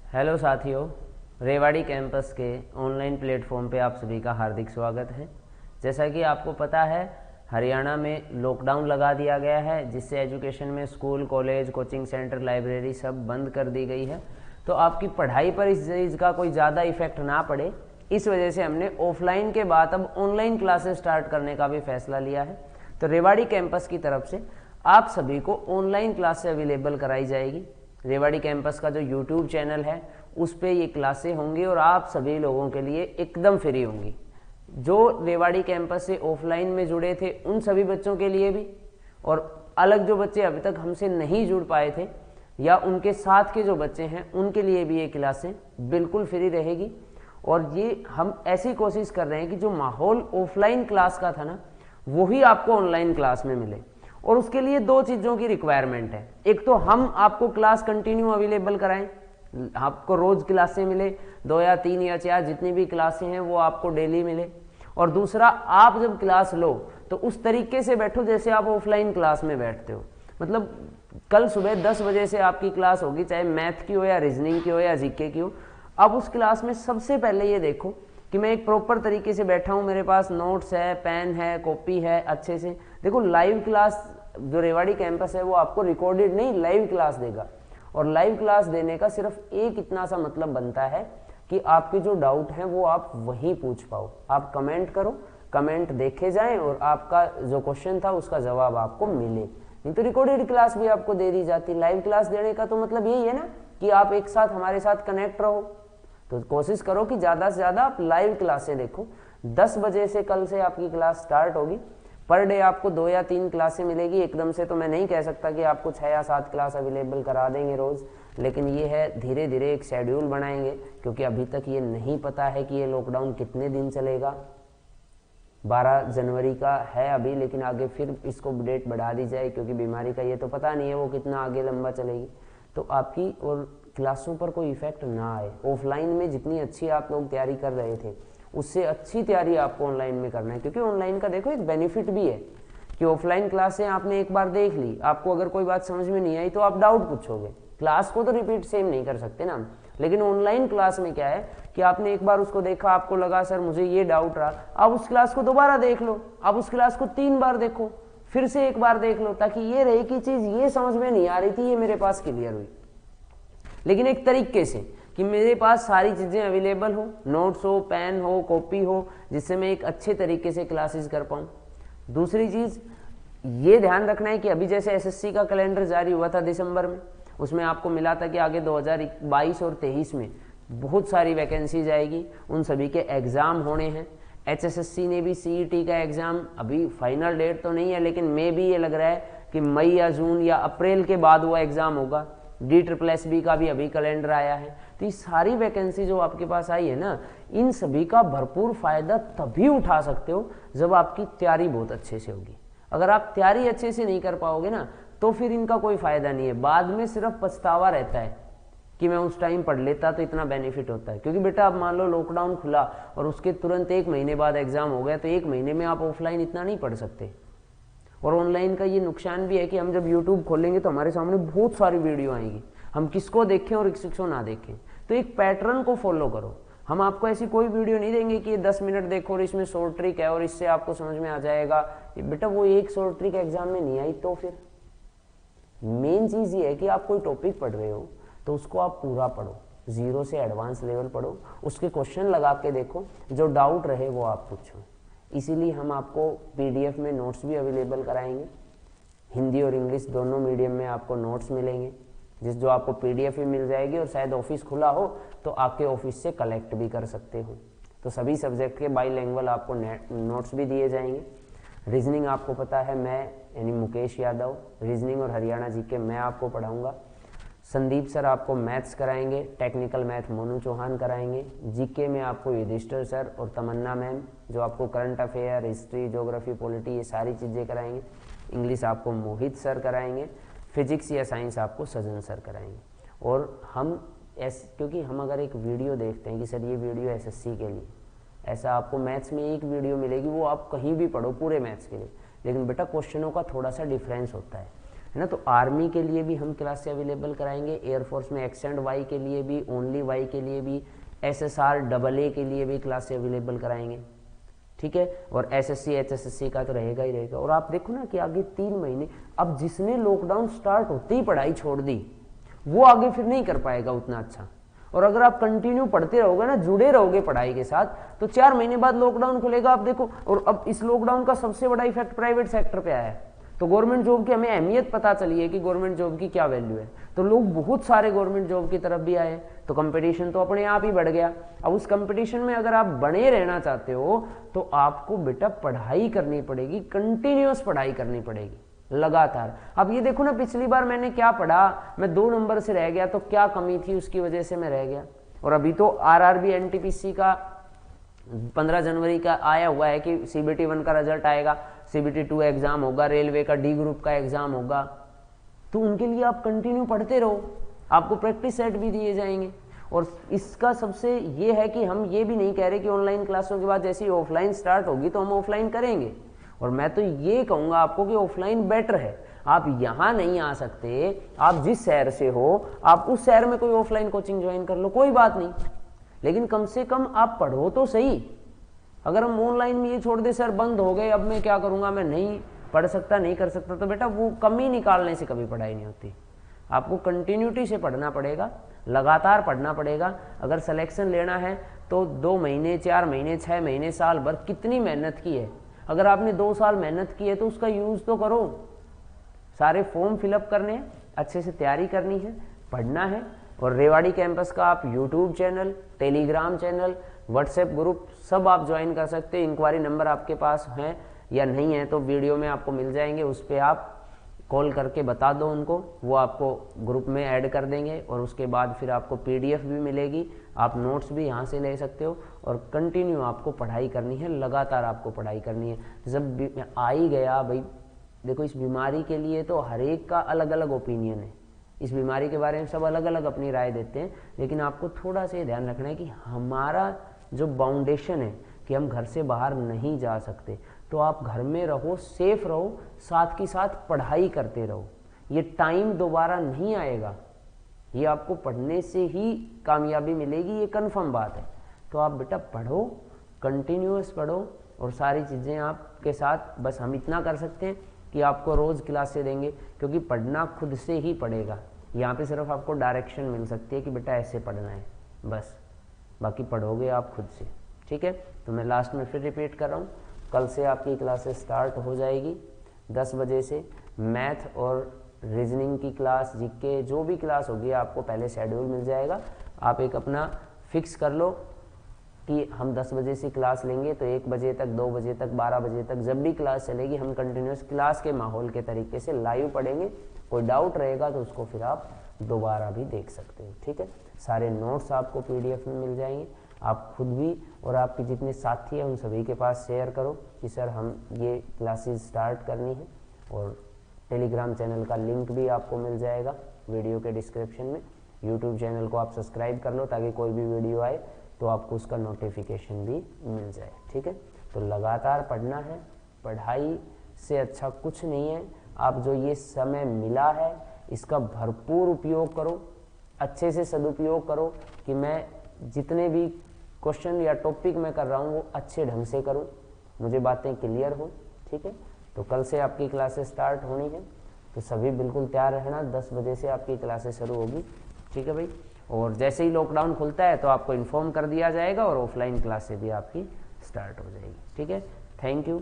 Hello साथियों, Rewari campus के online platform पे आप सभी का हार्दिक स्वागत है। जैसा कि आपको पता है, हरियाणा में लॉकडाउन लगा दिया गया है, जिससे एजुकेशन में school, college, coaching centre, library सब बंद कर दी गई है। तो आपकी पढ़ाई पर इस चीज़ का कोई ज़्यादा इफेक्ट ना पड़े, इस वजह से हमने ऑफलाइन के बाद अब ऑनलाइन क्लासेस स्टार्ट करने का भी फैसला लिया है। तो रेवाड़ी कैंपस की तरफ से आप सभी को ऑनलाइन क्लासेस अवेलेबल कराई जाएगी। रेवाड़ी कैंपस का जो यूट्यूब चैनल है उस पर ये क्लासें होंगी और आप सभी लोगों के लिए एकदम फ्री होंगी। जो रेवाड़ी कैंपस से ऑफलाइन में जुड़े थे उन सभी बच्चों के लिए भी, और अलग जो बच्चे अभी तक हमसे नहीं जुड़ पाए थे या उनके साथ के जो बच्चे हैं उनके लिए भी ये क्लासें बिल्कुल फ्री रहेगी। और ये हम ऐसी कोशिश कर रहे हैं कि जो माहौल ऑफलाइन क्लास का था ना, वही आपको ऑनलाइन क्लास में मिले। और उसके लिए दो चीज़ों की रिक्वायरमेंट है। एक तो हम आपको क्लास कंटिन्यू अवेलेबल कराएं, आपको रोज क्लासें मिले, 2 या 3 या 4 जितनी भी क्लासें हैं वो आपको डेली मिले। और दूसरा, आप जब क्लास लो तो उस तरीके से बैठो जैसे आप ऑफलाइन क्लास में बैठते हो। मतलब कल सुबह 10 बजे से आपकी क्लास होगी, चाहे मैथ की हो या रीजनिंग की हो या जीके की हो। अब उस क्लास में सबसे पहले ये देखो कि मैं एक प्रॉपर तरीके से बैठा हूँ, मेरे पास नोट्स है, पेन है, कॉपी है, अच्छे से देखो। लाइव क्लास जो रेवाड़ी कैंपस है वो आपको रिकॉर्डेड नहीं, लाइव क्लास देगा। और लाइव क्लास देने का सिर्फ एक इतना सा मतलब बनता है कि आपके जो डाउट हैं वो आप वहीं पूछ पाओ। आप कमेंट करो, कमेंट देखे जाएं और आपका जो क्वेश्चन था उसका जवाब आपको मिले। नहीं तो रिकॉर्डेड क्लास भी आपको दे दी जाती। लाइव क्लास देने का तो मतलब यही है ना कि आप एक साथ हमारे साथ कनेक्ट रहो। तो कोशिश करो कि ज़्यादा से ज़्यादा आप लाइव क्लासें देखो। 10 बजे से कल से आपकी क्लास स्टार्ट होगी। पर डे आपको 2 या 3 क्लासें मिलेगी। एकदम से तो मैं नहीं कह सकता कि आपको 6 या 7 क्लास अवेलेबल करा देंगे रोज़, लेकिन ये है धीरे धीरे एक शेड्यूल बनाएंगे, क्योंकि अभी तक ये नहीं पता है कि ये लॉकडाउन कितने दिन चलेगा। 12 जनवरी का है अभी, लेकिन आगे फिर इसको डेट बढ़ा दी जाए, क्योंकि बीमारी का ये तो पता नहीं है वो कितना आगे लंबा चलेगी। तो आपकी और क्लासों पर कोई इफेक्ट ना आए। ऑफलाइन में जितनी अच्छी आप लोग तैयारी कर रहे थे उससे अच्छी तैयारी आपको ऑनलाइन में करना है। क्योंकि ऑनलाइन का देखो एक बेनिफिट भी है कि ऑफलाइन क्लासें आपने एक बार देख ली, आपको अगर कोई बात समझ में नहीं आई तो आप डाउट पूछोगे। क्लास को तो रिपीट सेम नहीं कर सकते ना, लेकिन ऑनलाइन क्लास में क्या है कि आपने एक बार उसको देखा, आपको लगा सर मुझे ये डाउट रहा, आप उस क्लास को दोबारा देख लो, आप उस क्लास को 3 बार देखो, फिर से एक बार देख लो, ताकि ये रहे कि चीज़ ये समझ में नहीं आ रही थी, ये मेरे पास क्लियर हुई। लेकिन एक तरीके से कि मेरे पास सारी चीज़ें अवेलेबल हो, नोट्स हो, पेन हो, कॉपी हो, जिससे मैं एक अच्छे तरीके से क्लासेस कर पाऊँ। दूसरी चीज़ ये ध्यान रखना है कि अभी जैसे एसएससी का कैलेंडर जारी हुआ था दिसंबर में, उसमें आपको मिला था कि आगे 2022 और 23 में बहुत सारी वैकेंसीज आएगी, उन सभी के एग्ज़ाम होने हैं। एचएसएससी ने भी सीईटी का एग्ज़ाम, अभी फाइनल डेट तो नहीं है, लेकिन मे भी ये लग रहा है कि मई या जून या अप्रैल के बाद वो एग्ज़ाम होगा। DSSB का भी अभी कैलेंडर आया है। तो ये सारी वैकेंसी जो आपके पास आई है ना, इन सभी का भरपूर फायदा तभी उठा सकते हो जब आपकी तैयारी बहुत अच्छे से होगी। अगर आप तैयारी अच्छे से नहीं कर पाओगे ना, तो फिर इनका कोई फायदा नहीं है। बाद में सिर्फ पछतावा रहता है कि मैं उस टाइम पढ़ लेता तो इतना बेनिफिट होता है। क्योंकि बेटा, अब मान लो लॉकडाउन खुला और उसके तुरंत 1 महीने बाद एग्जाम हो गया, तो 1 महीने में आप ऑफलाइन इतना नहीं पढ़ सकते। और ऑनलाइन का ये नुकसान भी है कि हम जब यूट्यूब खोलेंगे तो हमारे सामने बहुत सारी वीडियो आएंगी, हम किसको देखें और किसको ना देखें। तो एक पैटर्न को फॉलो करो। हम आपको ऐसी कोई वीडियो नहीं देंगे कि ये 10 मिनट देखो और इसमें शॉर्ट ट्रिक है और इससे आपको समझ में आ जाएगा। बेटा, वो एक शॉर्ट ट्रिक एग्जाम में नहीं आई तो फिर मेन चीज़ ये है कि आप कोई टॉपिक पढ़ रहे हो तो उसको आप पूरा पढ़ो, 0 से एडवांस लेवल पढ़ो, उसके क्वेश्चन लगा के देखो, जो डाउट रहे वो आप पूछो। इसीलिए हम आपको पीडीएफ में नोट्स भी अवेलेबल कराएंगे। हिंदी और इंग्लिश दोनों मीडियम में आपको नोट्स मिलेंगे, जो आपको पीडीएफ भी मिल जाएगी, और शायद ऑफिस खुला हो तो आके ऑफिस से कलेक्ट भी कर सकते हो। तो सभी सब्जेक्ट के बाईलैंग्वेज आपको नोट्स भी दिए जाएंगे। रीजनिंग आपको पता है, मैं यानी मुकेश यादव रीजनिंग और हरियाणा जीके मैं आपको पढ़ाऊँगा। संदीप सर आपको मैथ्स कराएंगे, टेक्निकल मैथ मोनू चौहान कराएंगे। जीके में आपको युधिष्ठिर सर और तमन्ना मैम जो आपको current affair, history, geography, polity ये सारी चीज़ें कराएंगे। इंग्लिश आपको मोहित सर कराएंगे। फिजिक्स या साइंस आपको सजन सर कराएंगे। और हम क्योंकि हम अगर एक वीडियो देखते हैं कि सर ये वीडियो एसएससी के लिए, ऐसा आपको मैथ्स में एक वीडियो मिलेगी, वो आप कहीं भी पढ़ो पूरे मैथ्स के लिए, लेकिन बेटा क्वेश्चनों का थोड़ा सा डिफरेंस होता है। है ना। तो आर्मी के लिए भी हम क्लासें अवेलेबल कराएंगे, एयरफोर्स में एक्सेंड वाई के लिए भी, ओनली वाई के लिए भी, SSR AA के लिए भी क्लासें अवेलेबल कराएंगे, ठीक है। और SSC HSSC का तो रहेगा ही रहेगा। और आप देखो ना कि आगे 3 महीने, अब जिसने लॉकडाउन स्टार्ट होते ही पढ़ाई छोड़ दी वो आगे फिर नहीं कर पाएगा उतना अच्छा। और अगर आप कंटिन्यू पढ़ते रहोगे ना, जुड़े रहोगे पढ़ाई के साथ, तो 4 महीने बाद लॉकडाउन खुलेगा, आप देखो। और अब इस लॉकडाउन का सबसे बड़ा इफेक्ट प्राइवेट सेक्टर पे आया है। तो गवर्नमेंट जॉब की हमें अहमियत पता चली है कि गवर्नमेंट जॉब की क्या वैल्यू है, तो लोग बहुत सारे गवर्नमेंट जॉब की तरफ भी आए, तो कंपटीशन तो अपने आप ही बढ़ गया। अब उस कंपटीशन में अगर आप बने रहना चाहते हो तो आपको बेटा पढ़ाई करनी पड़ेगी, कंटिन्यूअस पढ़ाई करनी पड़ेगी लगातार। अब ये देखो ना, पिछली बार मैंने क्या पढ़ा, मैं 2 नंबर से रह गया, तो क्या कमी थी उसकी वजह से मैं रह गया। और अभी तो RRB NTPC का 15 जनवरी का आया हुआ है कि CBT 1 का रिजल्ट आएगा, CBT 2 एग्जाम होगा, रेलवे का D ग्रुप का एग्जाम होगा, तो उनके लिए आप कंटिन्यू पढ़ते रहो, आपको प्रैक्टिस सेट भी दिए जाएंगे। और इसका सबसे ये है कि हम ये भी नहीं कह रहे कि ऑनलाइन क्लासों के बाद जैसे ही ऑफलाइन स्टार्ट होगी तो हम ऑफलाइन करेंगे। और मैं तो ये कहूँगा आपको कि ऑफलाइन बेटर है। आप यहाँ नहीं आ सकते, आप जिस शहर से हो आप उस शहर में कोई ऑफलाइन कोचिंग ज्वाइन कर लो, कोई बात नहीं, लेकिन कम से कम आप पढ़ो तो सही। अगर हम ऑनलाइन में ये छोड़ दे, सर बंद हो गए अब मैं क्या करूँगा, मैं नहीं पढ़ सकता, नहीं कर सकता, तो बेटा वो कमी निकालने से कभी पढ़ाई नहीं होती। आपको कंटिन्यूटी से पढ़ना पड़ेगा, लगातार पढ़ना पड़ेगा। अगर सिलेक्शन लेना है तो 2 महीने, 4 महीने, 6 महीने, साल भर कितनी मेहनत की है। अगर आपने 2 साल मेहनत की है तो उसका यूज़ तो करो। सारे फॉर्म फिलअप करने हैं, अच्छे से तैयारी करनी है, पढ़ना है। और रेवाड़ी कैंपस का आप YouTube channel, Telegram channel, WhatsApp group सब आप ज्वाइन कर सकते हैं। इंक्वायरी नंबर आपके पास हैं या नहीं है तो वीडियो में आपको मिल जाएंगे, उस पर आप कॉल करके बता दो उनको, वो आपको ग्रुप में ऐड कर देंगे। और उसके बाद फिर आपको PDF भी मिलेगी, आप नोट्स भी यहाँ से ले सकते हो। और कंटिन्यू आपको पढ़ाई करनी है, लगातार आपको पढ़ाई करनी है। जब आ ही गया भाई, देखो इस बीमारी के लिए तो हर एक का अलग अलग ओपिनियन है, इस बीमारी के बारे में सब अलग अलग अपनी राय देते हैं, लेकिन आपको थोड़ा सा ध्यान रखना है कि हमारा जो बाउंडेशन है कि हम घर से बाहर नहीं जा सकते, तो आप घर में रहो, सेफ रहो, साथ के साथ पढ़ाई करते रहो। ये टाइम दोबारा नहीं आएगा, ये आपको पढ़ने से ही कामयाबी मिलेगी, ये कंफर्म बात है। तो आप बेटा पढ़ो, कंटिन्यूअस पढ़ो, और सारी चीज़ें आपके साथ, बस हम इतना कर सकते हैं कि आपको रोज़ क्लासें देंगे, क्योंकि पढ़ना खुद से ही पड़ेगा। यहाँ पे सिर्फ आपको डायरेक्शन मिल सकती है कि बेटा ऐसे पढ़ना है, बस, बाकी पढ़ोगे आप खुद से, ठीक है। तो मैं लास्ट में फिर रिपीट कर रहा हूँ, कल से आपकी क्लासेस स्टार्ट हो जाएगी 10 बजे से। मैथ और रीजनिंग की क्लास, जीके जो भी क्लास होगी आपको पहले शेड्यूल मिल जाएगा। आप एक अपना फिक्स कर लो कि हम 10 बजे से क्लास लेंगे, तो 1 बजे तक, 2 बजे तक, 12 बजे तक जब भी क्लास चलेगी हम कंटिन्यूस क्लास के माहौल के तरीके से लाइव पढ़ेंगे। कोई डाउट रहेगा तो उसको फिर आप दोबारा भी देख सकते हो, ठीक है। सारे नोट्स आपको PDF में मिल जाएंगे। आप खुद भी और आपके जितने साथी हैं उन सभी के पास शेयर करो कि सर हम ये क्लासेस स्टार्ट करनी है। और टेलीग्राम चैनल का लिंक भी आपको मिल जाएगा वीडियो के डिस्क्रिप्शन में। यूट्यूब चैनल को आप सब्सक्राइब कर लो ताकि कोई भी वीडियो आए तो आपको उसका नोटिफिकेशन भी मिल जाए, ठीक है। तो लगातार पढ़ना है, पढ़ाई से अच्छा कुछ नहीं है। आप जो ये समय मिला है इसका भरपूर उपयोग करो, अच्छे से सदुपयोग करो कि मैं जितने भी क्वेश्चन या टॉपिक मैं कर रहा हूँ वो अच्छे ढंग से करूँ, मुझे बातें क्लियर हो, ठीक है। तो कल से आपकी क्लासेस स्टार्ट होनी है, तो सभी बिल्कुल तैयार रहना। 10 बजे से आपकी क्लासेस शुरू होगी, ठीक है भाई। और जैसे ही लॉकडाउन खुलता है तो आपको इन्फॉर्म कर दिया जाएगा और ऑफलाइन क्लासेस भी आपकी स्टार्ट हो जाएगी, ठीक है। Thank you.